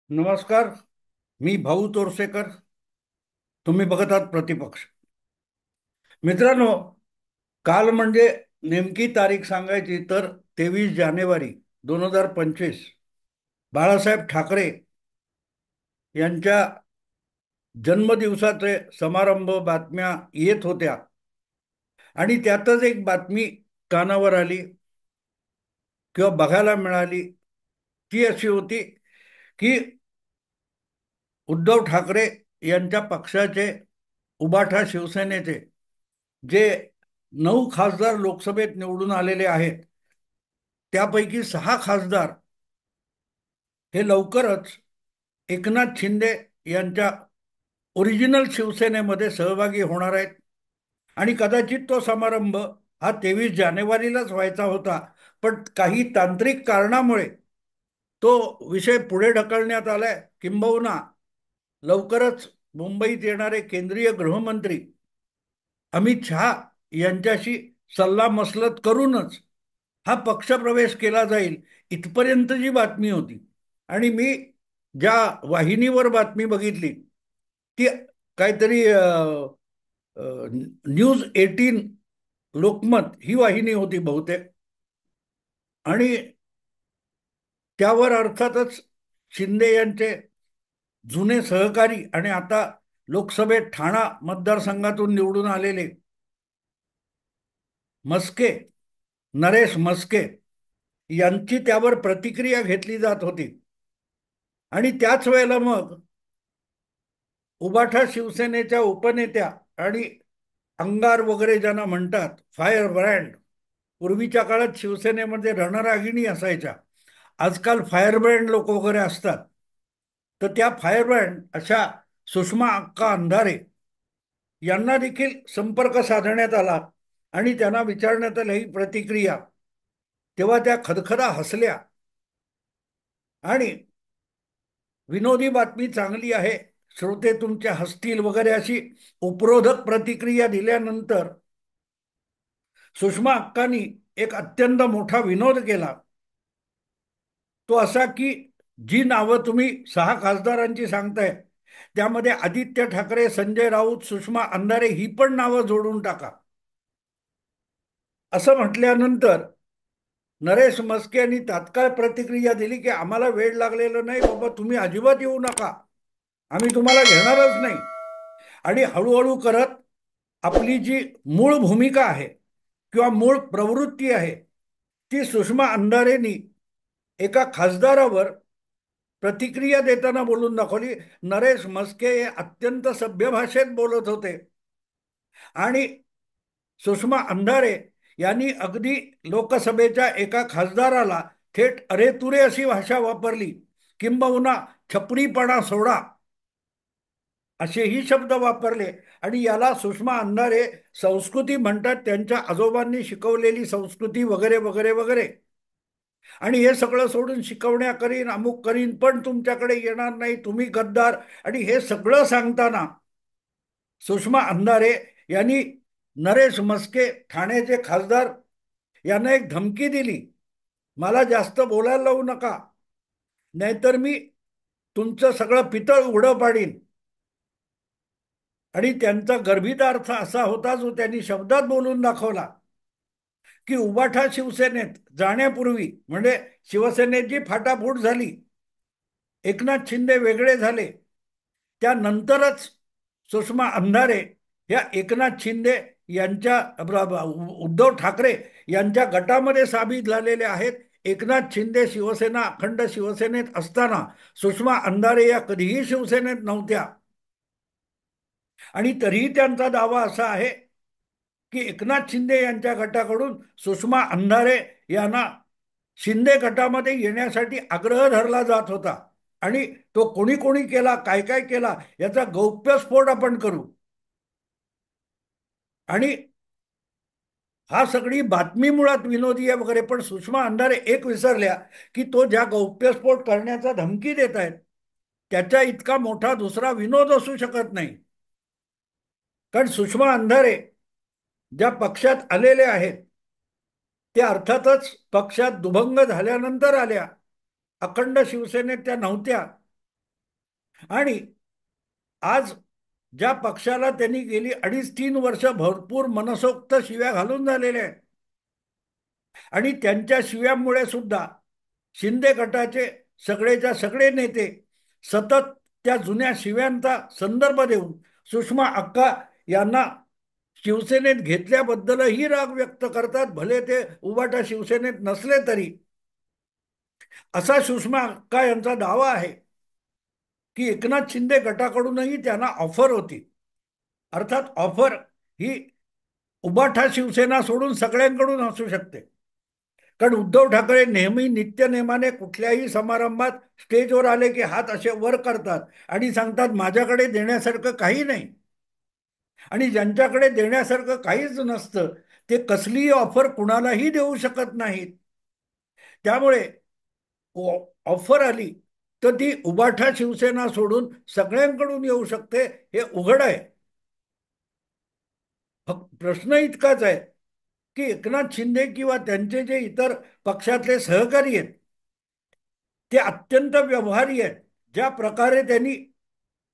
नमस्कार. मी भाऊ तोरसेकर. तुम्ही बघत आहात प्रतिपक्ष. मित्रांनो, काल म्हणजे नेमकी तारीख सांगायची तर 23 जानेवारी 2025 बाळासाहेब ठाकरे यांच्या जन्मदिवसाचे समारंभ बातम्या येत होत्या आणि त्यातच एक बातमी कानावर आली किंवा बघायला मिळाली. ती अशी होती की उद्धव ठाकरे यांच्या पक्षाचे उबाठा शिवसेनेचे जे 9 खासदार लोकसभेत निवडून आलेले आहेत, त्यापैकी 6 खासदार हे लवकरच एकनाथ शिंदे यांच्या ओरिजिनल शिवसेनेमध्ये सहभागी होणार आहेत. आणि कदाचित तो समारंभ हा 23 जानेवारीलाच व्हायचा होता, पण काही तांत्रिक कारणामुळे तो विषय पुढे ढकलण्यात आलाय. किंबहुना लवकरच मुंबईत येणारे केंद्रीय गृहमंत्री अमित शहा यांच्याशी सल्लामसलत करूनच हा पक्षप्रवेश केला जाईल, इथपर्यंत जी बातमी होती. आणि मी ज्या वाहिनीवर बातमी बघितली ती काहीतरी न्यूज 18 लोकमत ही वाहिनी होती बहुतेक. आणि त्यावर अर्थातच शिंदे यांचे जुने सहकारी आणि आता लोकसभेत ठाणा मतदारसंघातून निवडून आलेले मस्के, नरेश मस्के यांची त्यावर प्रतिक्रिया घेतली जात होती. आणि त्याच वेळेला मग उबाठा शिवसेनेच्या उपनेत्या आणि अंगार वगैरे ज्यांना म्हणतात, फायर ब्रँड, पूर्वीच्या काळात शिवसेनेमध्ये रणरागिणी असायच्या. आजकाल फायर ब्रँड लोक वगैरे असतात. तर त्या फायर ब्रँड अशा सुषमा अक्का अंधारे यांना देखील संपर्क साधण्यात आला आणि त्यांना विचारण्यात आलं ही प्रतिक्रिया. तेव्हा त्या खदखदा हसल्या आणि विनोदी बातमी चांगली आहे, श्रोते तुमचे हसतील वगैरे अशी उपरोधक प्रतिक्रिया दिल्यानंतर सुषमा अक्कांनी एक अत्यंत मोठा विनोद केला. तो असा की जी नावं तुम्ही 6 खासदारांची सांगताय त्यामध्ये आदित्य ठाकरे, संजय राऊत, सुषमा अंधारे ही पण नावं जोडून टाका. असं म्हटल्यानंतर नरेश मस्के यांनी तात्काळ प्रतिक्रिया दिली की आम्हाला वेळ लागलेलं नाही बाबा, तुम्ही अजिबात येऊ नका, आम्ही तुम्हाला घेणारच नाही. आणि हळूहळू करत आपली जी मूळ भूमिका आहे किंवा मूळ प्रवृत्ती आहे ती सुषमा अंधारेंनी एका खासदारावर प्रतिक्रिया देताना बोलून दाखवली. नरेश मस्के हे अत्यंत सभ्य भाषेत बोलत होते आणि सुषमा अंधारे यांनी अगदी लोकसभेच्या एका खासदाराला थेट अरेतुरे अशी भाषा वापरली, किंबहुना छपरीपणा सोडा असेही शब्द वापरले. आणि याला सुषमा अंधारे संस्कृती म्हणतात, त्यांच्या आजोबांनी शिकवलेली संस्कृती वगैरे वगैरे वगैरे. आणि हे सगळं सोडून शिकवण्या करीन, अमुक करीन, पण तुमच्याकडे येणार नाही, तुम्ही गद्दार. आणि हे सगळं सांगताना सुषमा अंधारे यांनी नरेश मस्के ठाण्याचे खासदार यांना एक धमकी दिली, मला जास्त बोलायला लावू नका, नाहीतर मी तुमचं सगळं पितळ उघडं पाडीन. आणि त्यांचा गर्भित अर्थ असा होता जो त्यांनी शब्दात बोलून दाखवला की उबाठा शिवसेनेत जाण्यापूर्वी म्हणजे शिवसेनेत जी फाटाफूट झाली, एकनाथ शिंदे वेगळे झाले, त्यानंतरच सुषमा अंधारे या एकनाथ शिंदे यांच्या उद्धव ठाकरे यांच्या गटामध्ये सामील झालेले आहेत. एकनाथ शिंदे शिवसेना अखंड शिवसेनेत असताना सुषमा अंधारे या कधीही शिवसेनेत नव्हत्या. आणि तरीही त्यांचा दावा असा आहे की एकनाथ शिंदे यांच्या गटाकडून सुषमा अंधारे यांना शिंदे गटामध्ये येण्यासाठी आग्रह धरला जात होता. आणि तो कोणी कोणी केला, काय काय केला याचा गौप्यस्फोट आपण करू. आणि हा सगळी बातमी मुळात विनोदी आहे वगैरे, पण सुषमा अंधारे एक विसरल्या की तो ज्या गौप्यस्फोट करण्याचा धमकी देत आहेत त्याच्या इतका मोठा दुसरा विनोद असू शकत नाही. कारण सुषमा अंधारे ज्या पक्षात आलेले आहेत ते अर्थातच पक्षात दुभंग झाल्यानंतर आल्या, अखंड शिवसेनेत त्या नव्हत्या. आणि आज ज्या पक्षाला त्यांनी गेली 2.5-3 वर्ष भरपूर मनसोक्त शिव्या घालून झालेल्या आहेत, आणि त्यांच्या शिव्यामुळे सुद्धा शिंदे गटाचे सगळेच्या सगळे नेते सतत त्या जुन्या शिव्यांचा संदर्भ देऊन सुषमा अक्का यांना शिवसेनेत घेतल्याबद्दलही राग व्यक्त करतात, भले ते उबाटा शिवसेनेत नसले तरी. असा सुषमा अक्का यांचा दावा आहे की एकनाथ शिंदे गटाकडूनही त्यांना ऑफर होती. अर्थात ऑफर ही उबाठा शिवसेना सोडून सगळ्यांकडून असू शकते, कारण उद्धव ठाकरे नेहमी नित्यनेमाने कुठल्याही समारंभात स्टेजवर आले की हात असे वर करतात आणि सांगतात माझ्याकडे देण्यासारखं काही नाही. आणि ज्यांच्याकडे देण्यासारखं काहीच नसतं ते कसलीही ऑफर कुणालाही देऊ शकत नाहीत. त्यामुळे ऑफर आली तर ती उबाठा शिवसेना सोडून सगळ्यांकडून येऊ शकते, हे उघड आहे. फक्त प्रश्न इतकाच आहे की एकनाथ शिंदे किंवा त्यांचे जे इतर पक्षातले सहकारी आहेत ते अत्यंत व्यवहारी आहेत. ज्या प्रकारे त्यांनी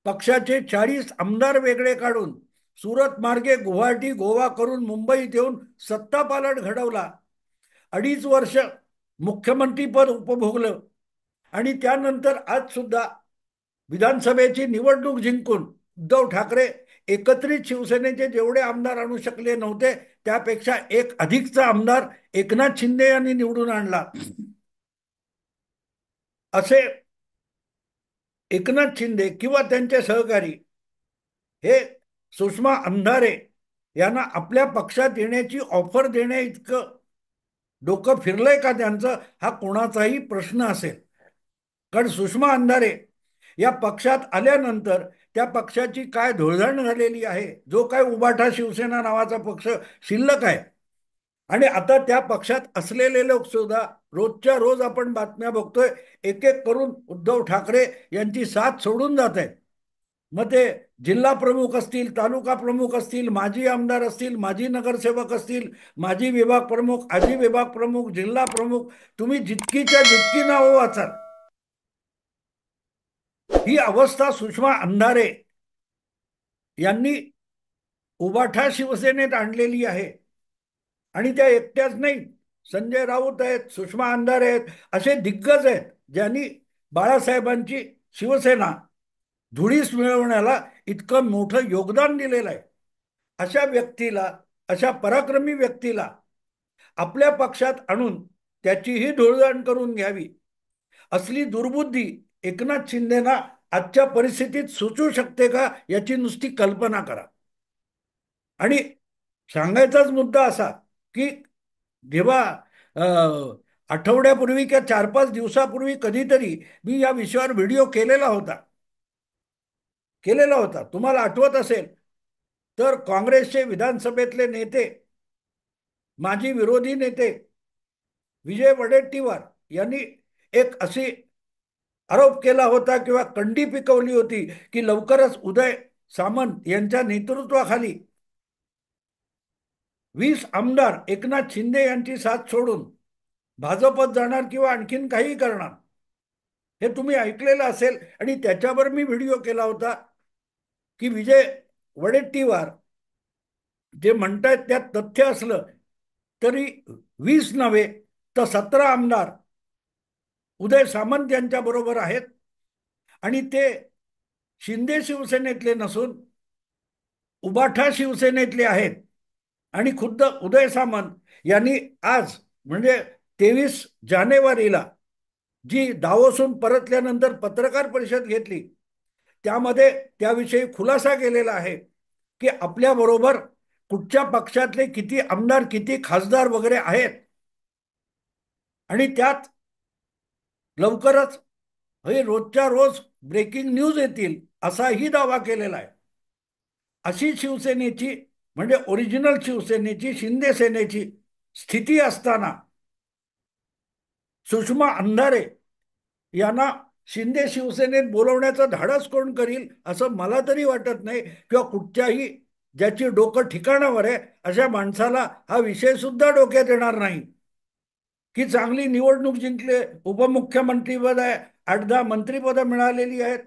पक्षाचे 40 आमदार वेगळे काढून सुरत मार्गे गुवाहाटी गोवा करून मुंबईत येऊन सत्तापालट घडवला, 2.5 वर्ष मुख्यमंत्रीपद उपभोगलं, आणि त्यानंतर आज सुद्धा विधानसभेची निवडणूक जिंकून उद्धव ठाकरे एकत्रित शिवसेनेचे जेवढे आमदार आणू शकले नव्हते त्यापेक्षा एक अधिकचा आमदार एकनाथ शिंदे यांनी निवडून आणला. असे एकनाथ शिंदे किंवा त्यांचे सहकारी हे सुषमा अंधारे यांना आपल्या पक्षात येण्याची ऑफर देण्या इतकं डोकं फिरलंय का त्यांचं, हा कोणाचाही प्रश्न असेल. कारण सुषमा अंधारे या पक्षात आल्यानंतर त्या पक्षाची काय धुळझण झालेली आहे, जो काय उबाठा शिवसेना नावाचा पक्ष शिल्लक आहे. आणि आता त्या पक्षात असलेले लोक सुद्धा रोजच्या रोज आपण बातम्या बघतोय, एक एक करून उद्धव ठाकरे यांची साथ सोडून जात आहेत. मग ते जिल्हा प्रमुख असतील, तालुका प्रमुख असतील, माजी आमदार असतील, माजी नगरसेवक असतील, माजी विभाग प्रमुख, आजी विभाग प्रमुख, जिल्हा प्रमुख, तुम्ही जितकीच्या जितकी नावं वाचाल, ही अवस्था सुषमा अंधारे यांनी उबाठा शिवसेनेत आणलेली आहे. आणि त्या एकट्याच नाही, संजय राऊत आहेत, सुषमा अंधारे आहेत, असे दिग्गज आहेत ज्यांनी बाळासाहेबांची शिवसेना धुळीस मिळवण्याला इतकं मोठं योगदान दिलेलं आहे. अशा व्यक्तीला, अशा पराक्रमी व्यक्तीला आपल्या पक्षात आणून त्याचीही धुळदाण करून घ्यावी, असली दुर्बुद्धी एकनाथ शिंदेना आजच्या परिस्थितीत सुचू शकते का, याची नुसती कल्पना करा. आणि सांगायचाच मुद्दा असा की जेव्हा आठवड्यापूर्वी किंवा 4-5 दिवसापूर्वी कधीतरी मी या विषयावर व्हिडिओ केलेला होता, तुम्हाला आठवत असेल तर काँग्रेसचे विधानसभेतले नेते, माजी विरोधी नेते विजय वडेट्टीवार यांनी एक अशी आरोप केला होता किंवा कंडी पिकवली होती की लवकरच उदय सामंत यांच्या नेतृत्वाखाली 20 आमदार एकनाथ शिंदे यांची साथ सोडून भाजपत जाणार किंवा आणखीन काही करणार, हे तुम्ही ऐकलेलं असेल. आणि त्याच्यावर मी व्हिडिओ केला होता की विजय वडेट्टीवार जे म्हणतायत त्यात तथ्य असलं तरी 20 नव्हे तर 17 आमदार उदय सामंत यांच्या बरोबर आहेत, आणि ते शिंदे शिवसेनेतले नसून उबाठा शिवसेनेतले आहेत. आणि खुद्द उदय सामंत यांनी आज म्हणजे 23 जानेवारीला जी दावोसून परतल्यानंतर पत्रकार परिषद घेतली त्यामध्ये त्याविषयी खुलासा केलेला आहे की आपल्याबरोबर कुठच्या पक्षातले किती आमदार, किती खासदार वगैरे आहेत, आणि त्यात लवकरच हे रोजच्या रोज ब्रेकिंग न्यूज येतील असाही दावा केलेला आहे. अशी शिवसेनेची म्हणजे ओरिजिनल शिवसेनेची, शिंदे सेनेची स्थिती असताना सुषमा अंधारे यांना शिंदे शिवसेनेत बोलवण्याचं धाडस कोण करील असं मला तरी वाटत नाही, किंवा कुठच्याही ज्याची डोकं ठिकाणावर आहे अशा माणसाला हा विषय सुद्धा डोक्यात येणार नाही की चांगली निवडणूक जिंकले, उपमुख्यमंत्रीपद आहे, 8-10 मंत्रीपदं मिळालेली आहेत,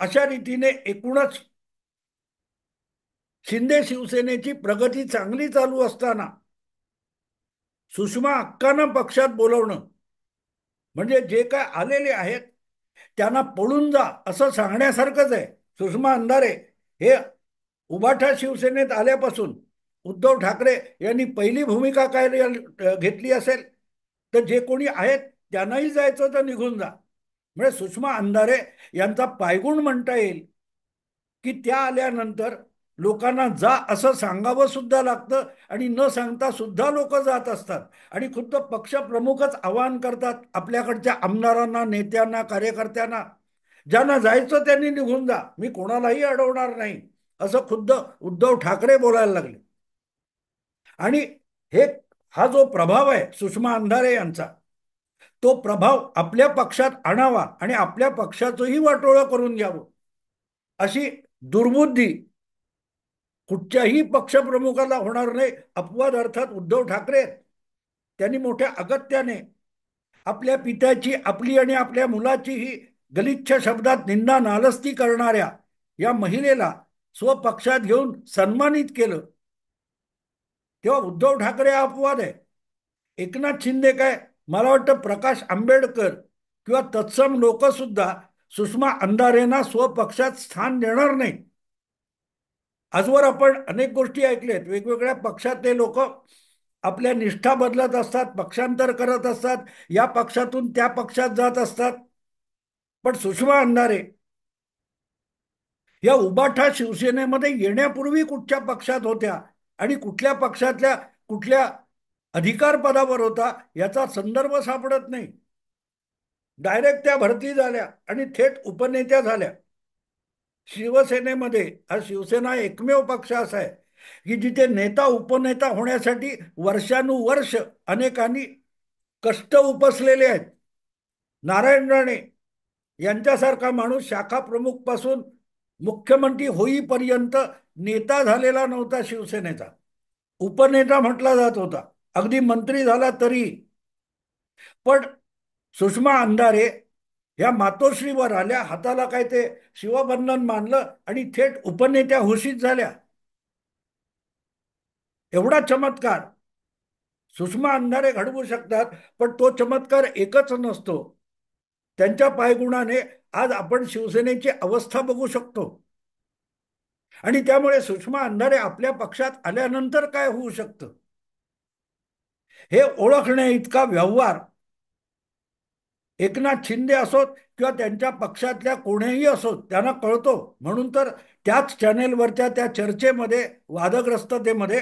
अशा रीतीने एकूणच शिंदे शिवसेनेची प्रगती चांगली चालू असताना सुषमा अक्कांना पक्षात बोलवणं म्हणजे जे काय आलेले आहेत त्यांना पळून जा असं सांगण्यासारखंच आहे. सुषमा अंधारे हे उभाठा शिवसेनेत आल्यापासून उद्धव ठाकरे यांनी पहिली भूमिका काय घेतली असेल तर जे कोणी आहेत त्यांनाही जायचं तर निघून जा. म्हणजे सुषमा अंधारे यांचा पायगुण म्हणता येईल की त्या आल्यानंतर लोकांना जा असं सांगावं सुद्धा लागतं आणि न सांगता सुद्धा लोक जात असतात. आणि खुद्द पक्षप्रमुखच आवाहन करतात आपल्याकडच्या आमदारांना, नेत्यांना, कार्यकर्त्यांना, ज्यांना जायचं त्यांनी निघून जा, मी कोणालाही अडवणार नाही असं खुद्द उद्धव ठाकरे बोलायला लागले. आणि हे हा जो प्रभाव आहे सुषमा अंधारे यांचा, तो प्रभाव आपल्या पक्षात आणावा आणि आपल्या पक्षाचंही वाटोळं करून घ्यावं अशी दुर्बुद्धी कुठच्याही पक्षप्रमुखाला होणार नाही. अपवाद अर्थात उद्धव ठाकरे त्यांनी मोठ्या अगत्याने आपल्या पित्याची, आपली आणि आपल्या मुलाचीही गलिच्छ शब्दात निंदा नालस्ती करणाऱ्या या महिलेला स्वपक्षात घेऊन सन्मानित केलं. तेव्हा उद्धव ठाकरे हा अपवाद आहे. एकनाथ शिंदे काय, मला वाटतं प्रकाश आंबेडकर किंवा तत्सम लोक सुद्धा सुषमा अंधारेंना स्वपक्षात स्थान देणार नाही. आजवर आपण अनेक गोष्टी ऐकल्यात, वेगवेगळ्या पक्षातले लोक आपल्या निष्ठा बदलत असतात, पक्षांतर करत असतात, या पक्षातून त्या पक्षात जात असतात. पण सुषमा अंधारे या उबाठा शिवसेनेमध्ये येण्यापूर्वी कुठच्या पक्षात होत्या आणि कुठल्या पक्षातल्या कुठल्या अधिकार पदावर होता याचा संदर्भ सापडत नाही. डायरेक्ट त्या भरती झाल्या आणि थेट उपनेत्या झाल्या. शिवसेनेमध्ये हा शिवसेना एकमेव पक्ष असा आहे की जिथे नेता उपनेता होण्यासाठी वर्षानुवर्ष अनेकांनी कष्ट उपसलेले आहेत. नारायण राणे यांच्यासारखा माणूस शाखा प्रमुख पासून मुख्यमंत्री होईपर्यंत नेता झालेला नव्हता शिवसेनेचा, उपनेता म्हटला जात होता, अगदी मंत्री झाला तरी. पण सुषमा अंधारे या मातोश्रीवर आल्या, हाताला काय ते शिवबंधन मानलं आणि थेट उपनेत्या घोषित झाल्या. एवढा चमत्कार सुषमा अंधारे घडवू शकतात. पण तो चमत्कार एकच नसतो. त्यांच्या पायगुणाने आज आपण शिवसेनेची अवस्था बघू शकतो. आणि त्यामुळे सुषमा अंधारे आपल्या पक्षात आल्यानंतर काय होऊ शकतं हे ओळखण्या इतका व्यवहार एकनाथ शिंदे असोत किंवा त्यांच्या पक्षातल्या कोणीही असोत त्यांना कळतो. म्हणून तर त्याच चॅनेलवरच्या त्या चर्चेमध्ये, वादग्रस्ततेमध्ये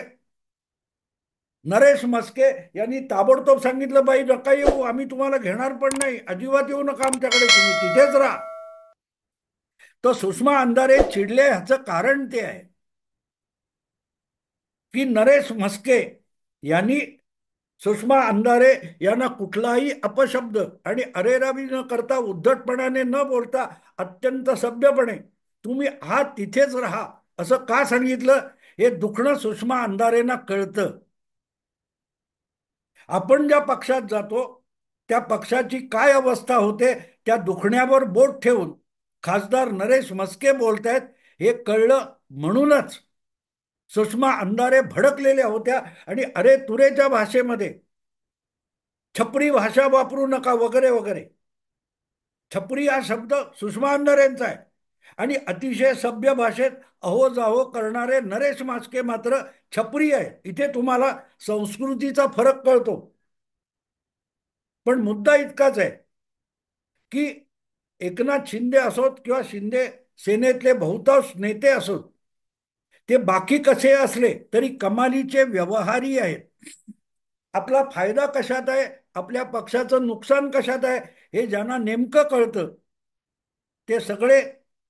नरेश म्हस्के यांनी ताबडतोब सांगितलं, बाई नका येऊ, आम्ही तुम्हाला घेणार पण नाही, अजिबात येऊ नका आमच्याकडे, तुम्ही तिथेच राहा. तर सुषमा अंधारे चिडले ह्याचं कारण ते आहे की नरेश म्हस्के यांनी सुषमा अंधारे यांना कुठलाही अपशब्द आणि अरेरावी न करता, उद्धटपणाने न बोलता, अत्यंत सभ्यपणे तुम्ही आहात तिथेच राहा असं का सांगितलं हे दुखणं सुषमा अंधारेंना कळतं. आपण ज्या पक्षात जातो त्या पक्षाची काय अवस्था होते त्या दुखण्यावर बोट ठेवून खासदार नरेश म्हस्के बोलतायत हे कळलं. म्हणूनच सुषमा अंधारे भडकलेल्या होत्या आणि अरे तुरेच्या भाषेमध्ये छपरी भाषा वापरू नका वगैरे वगैरे. छपरी हा शब्द सुषमा अंधारेंचा आहे आणि अतिशय सभ्य भाषेत अहो जाहो करणारे नरेश म्हस्के मात्र छपरी आहे. इथे तुम्हाला संस्कृतीचा फरक कळतो. पण मुद्दा इतकाच आहे की एकनाथ शिंदे असोत किंवा शिंदे सेनेतले बहुतांश नेते असोत, ते बाकी कसे असले तरी कमालीचे व्यवहारी आहेत. आपला फायदा कशात आहे, आपल्या पक्षाचं नुकसान कशात आहे हे ज्यांना नेमकं कळतं ते सगळे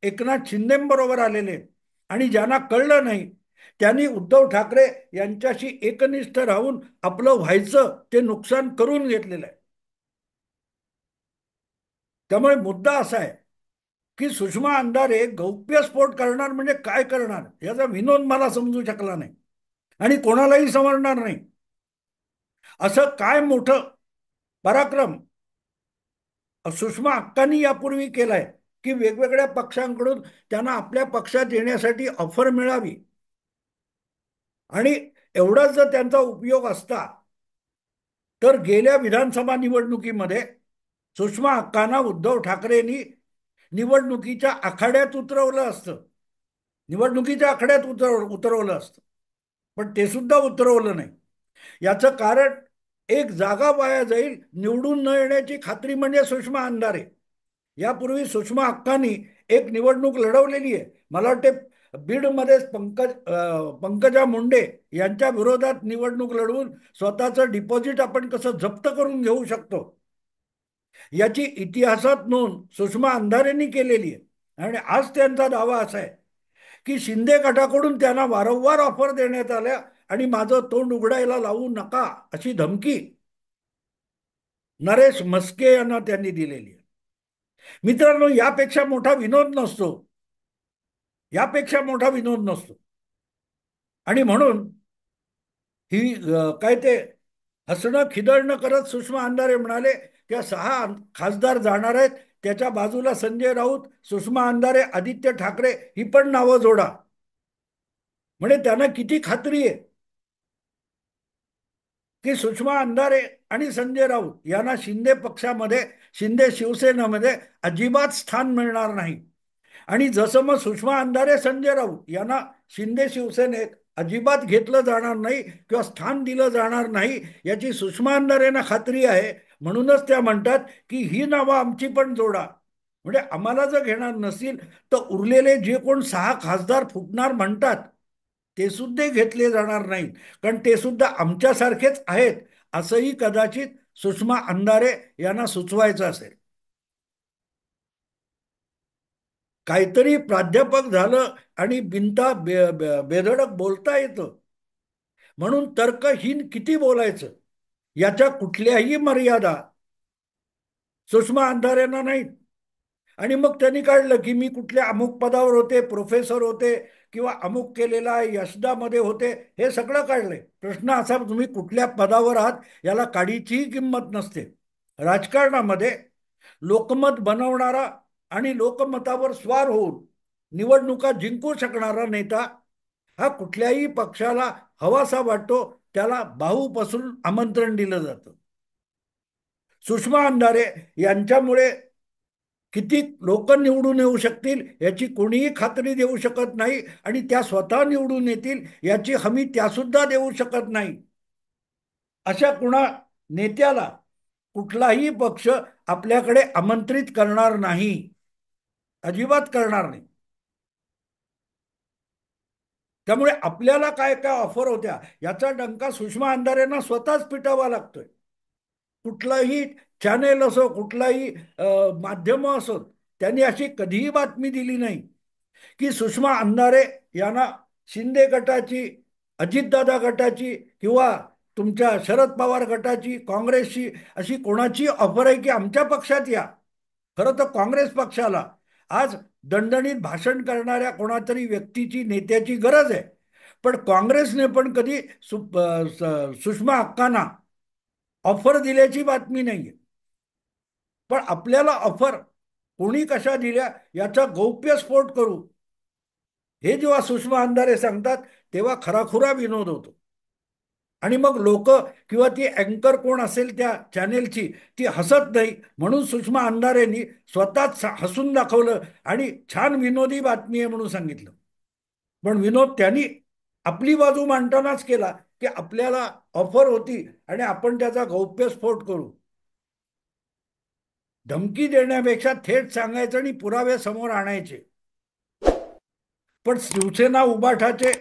एकनाथ शिंदेबरोबर आलेले. आणि ज्यांना कळलं नाही त्यांनी उद्धव ठाकरे यांच्याशी एकनिष्ठ राहून आपलं व्हायचं ते नुकसान करून घेतलेलं आहे. त्यामुळे मुद्दा असा आहे की सुषमा अंधारे गौप्यस्फोट करणार म्हणजे काय करणार याचा विनोद मला समजू शकला नाही आणि कोणालाही समजणार नाही. असं काय मोठं पराक्रम सुषमा अक्कांनी यापूर्वी केलाय की वेगवेगळ्या पक्षांकडून त्यांना आपल्या पक्षात येण्यासाठी ऑफर मिळावी. आणि एवढाच जर त्यांचा उपयोग असता तर गेल्या विधानसभा निवडणुकीमध्ये सुषमा अक्कांना उद्धव ठाकरेंनी निवडणुकीच्या आखाड्यात उतरवलं असतं. निवडणुकीच्या आखाड्यात उतरवलं असतं, पण ते सुद्धा उतरवलं नाही. याचं कारण, एक जागा वाया जाईल, निवडून न येण्याची खात्री म्हणजे सुषमा अंधारे. यापूर्वी सुषमा अक्कांनी एक निवडणूक लढवलेली आहे. मला वाटते बीडमध्ये पंकजा मुंडे यांच्या विरोधात निवडणूक लढवून स्वतःचं डिपॉझिट आपण कसं जप्त करून घेऊ शकतो याची इतिहासात नोंद सुषमा अंधारेंनी केलेली आहे. आणि आज त्यांचा दावा असा आहे की शिंदे गटाकडून त्यांना वारंवार ऑफर देण्यात आल्या आणि माझं तोंड उघडायला लावू नका अशी धमकी नरेश म्हस्के यांना त्यांनी दिलेली आहे. मित्रांनो, यापेक्षा मोठा विनोद नसतो. यापेक्षा मोठा विनोद नसतो. आणि म्हणून ही काय ते हसणं खिदळणं करत सुषमा अंधारे म्हणाले त्या 6 खासदार जाणार आहेत, त्याच्या बाजूला संजय राऊत, सुषमा अंधारे, आदित्य ठाकरे ही पण नावं जोडा. म्हणजे त्यांना किती खात्री आहे की सुषमा अंधारे आणि संजय राऊत यांना शिंदे पक्षामध्ये, शिंदे शिवसेनेमध्ये अजिबात स्थान मिळणार नाही. आणि जसं मग सुषमा अंधारे, संजय राऊत यांना शिंदे शिवसेनेत अजिबात घेतलं जाणार नाही किंवा स्थान दिलं जाणार नाही याची सुषमा अंधारेंना खात्री आहे. म्हणूनच त्या म्हणतात की ही नावं आमची पण जोडा. म्हणजे आम्हाला जर घेणार नसतील तर उरलेले जे कोण 6 खासदार फुटणार म्हणतात ते सुद्धा घेतले जाणार नाहीत, कारण ते सुद्धा आमच्यासारखेच आहेत असंही कदाचित सुषमा अंधारे यांना सुचवायचं असेल. काहीतरी प्राध्यापक झालं आणि बेधडक बोलता येतं म्हणून तर्कहीन किती बोलायचं याच्या कुठल्याही मर्यादा सुषमा अंधारेंना नाहीत. आणि मग त्यांनी काढलं की मी कुठल्या अमुक पदावर होते, प्रोफेसर होते किंवा अमुक केलेला यशदामध्ये होते, हे सगळं काढलंय. प्रश्न असा, तुम्ही कुठल्या पदावर आहात याला काडीचीही किंमत नसते. राजकारणामध्ये लोकमत बनवणारा आणि लोकमतावर स्वार होऊन निवडणुका जिंकू शकणारा नेता हा कुठल्याही पक्षाला हवासा वाटतो त्याला बाहूपासून आमंत्रण दिलं जातं. सुषमा अंधारे यांच्यामुळे किती लोक निवडून येऊ शकतील याची कोणीही खात्री देऊ शकत नाही आणि त्या स्वतः निवडून येतील याची हमी त्या सुद्धा देऊ शकत नाही. अशा कुणा नेत्याला कुठलाही पक्ष आपल्याकडे आमंत्रित करणार नाही, अजिबात करणार नाही. त्यामुळे आपल्याला काय काय ऑफर होत्या याचा डंका सुषमा अंधारेंना स्वतःच पिटावा लागतोय. कुठलाही चॅनेल असो, कुठलाही माध्यम असो, त्यांनी अशी कधीही बातमी दिली नाही की सुषमा अंधारे यांना शिंदे गटाची, अजितदादा गटाची किंवा तुमच्या शरद पवार गटाची, काँग्रेसची अशी कोणाची ऑफर आहे की आमच्या पक्षात या. खरं तर काँग्रेस पक्षाला आज दणदणीत भाषण करणाऱ्या कोणातरी व्यक्तीची, नेत्याची गरज आहे. पण काँग्रेसने पण कधी सुषमा अक्कांना ऑफर दिल्याची बातमी नाहीये. पण आपल्याला ऑफर कोणी कशा दिल्या याचा गौप्यस्फोट करू हे जेव्हा सुषमा अंधारे सांगतात तेव्हा खराखुरा विनोद होतो. आणि मग लोक किंवा ती अँकर कोण असेल त्या चॅनेलची ती हसत नाही, म्हणून सुषमा अंधारेंनी स्वतःच हसून दाखवलं आणि छान विनोदी बातमी आहे म्हणून सांगितलं. पण विनोद त्यांनी आपली बाजू मांडतानाच केला की आपल्याला ऑफर होती आणि आपण त्याचा गौप्यस्फोट करू. धमकी देण्यापेक्षा थेट सांगायचं आणि पुरावे समोर आणायचे. पण शिवसेना उबाठाचे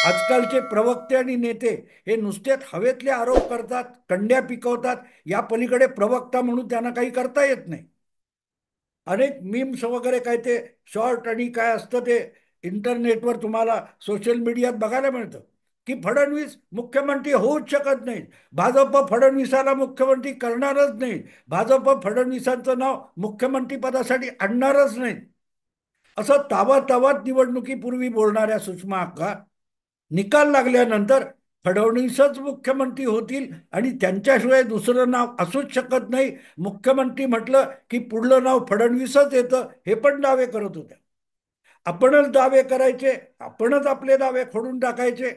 आजकालचे प्रवक्ते आणि नेते हे नुसतेच हवेतले आरोप करतात, कंड्या पिकवतात. या पलीकडे प्रवक्ता म्हणून त्यांना काही करता येत नाही. अनेक मीम्स वगैरे काय ते शॉर्ट आणि काय असतं ते इंटरनेटवर तुम्हाला सोशल मीडियात बघायला मिळतं की फडणवीस मुख्यमंत्री होऊच शकत नाहीत, भाजप फडणवीसाला मुख्यमंत्री करणारच नाही, भाजप फडणवीसांचं नाव मुख्यमंत्री पदासाठी आणणारच नाही, असं तावातावात निवडणुकीपूर्वी बोलणाऱ्या सुषमा अक्का निकाल लागल्यानंतर फडणवीसच मुख्यमंत्री होतील आणि त्यांच्याशिवाय दुसरं नाव असूच शकत नाही. मुख्यमंत्री म्हटलं की पुढलं नाव फडणवीसच येतं, हे पण दावे करत होते. आपणच दावे करायचे, आपणच आपले दावे खोडून टाकायचे.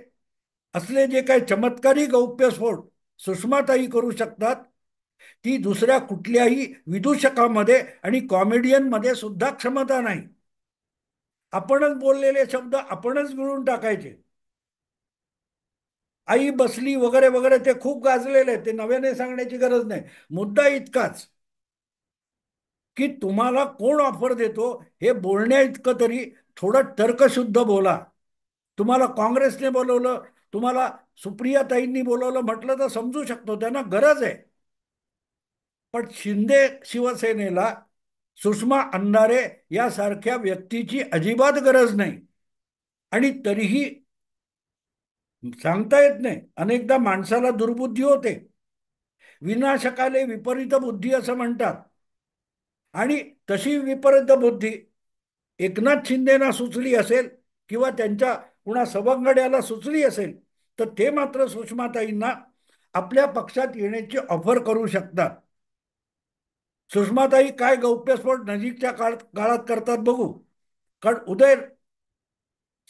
असले जे काही चमत्कारी गौप्यस्फोट सुषमाताई करू शकतात, ती दुसऱ्या कुठल्याही विदूषकामध्ये आणि कॉमेडियनमध्ये सुद्धा क्षमता नाही. आपणच बोललेले शब्द आपणच मिळून टाकायचे. आई बसली वगैरे वगैरे ते खूप गाजलेले आहे, ते नव्याने सांगण्याची गरज नाही. मुद्दा इतकाच की तुम्हाला कोण ऑफर देतो हे बोलण्या इतकं तरी थोडं तर्कशुद्ध बोला. तुम्हाला काँग्रेसने बोलवलं, तुम्हाला सुप्रियाताईंनी बोलवलं म्हटलं तर समजू शकतो, त्यांना गरज आहे. पण शिंदे शिवसेनेला सुषमा अंधारे यासारख्या व्यक्तीची अजिबात गरज नाही. आणि तरीही सांगता येत नाही, अनेकदा माणसाला दुर्बुद्धी होते. विनाशकाले विपरीत बुद्धी असं म्हणतात. आणि तशी विपरीत बुद्धी एकनाथ शिंदेना सुचली असेल किंवा त्यांच्या कुणा सवंगड्याला सुचली असेल, तर ते मात्र सुषमाताईंना आपल्या पक्षात येण्याची ऑफर करू शकतात. सुषमाताई काय गौप्यस्फोट नजीकच्या काळात करतात बघू. कारण उदय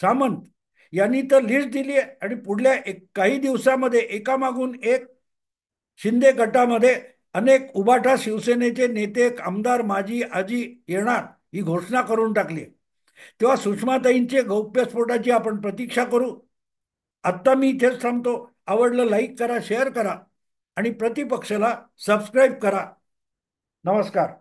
सामंत यांनी तर लिस्ट दिली आहे आणि पुढल्या काही दिवसामध्ये एकामागून एक शिंदे गटामध्ये अनेक उबाटा शिवसेनेचे नेते, आमदार, माजी आजी येणार ही घोषणा करून टाकली. तेव्हा सुषमाताईंचे गौप्यस्फोटाची आपण प्रतीक्षा करू. आत्ता मी इथेच थांबतो. आवडलं लाईक करा, शेअर करा आणि प्रतिपक्षाला सबस्क्राईब करा. नमस्कार.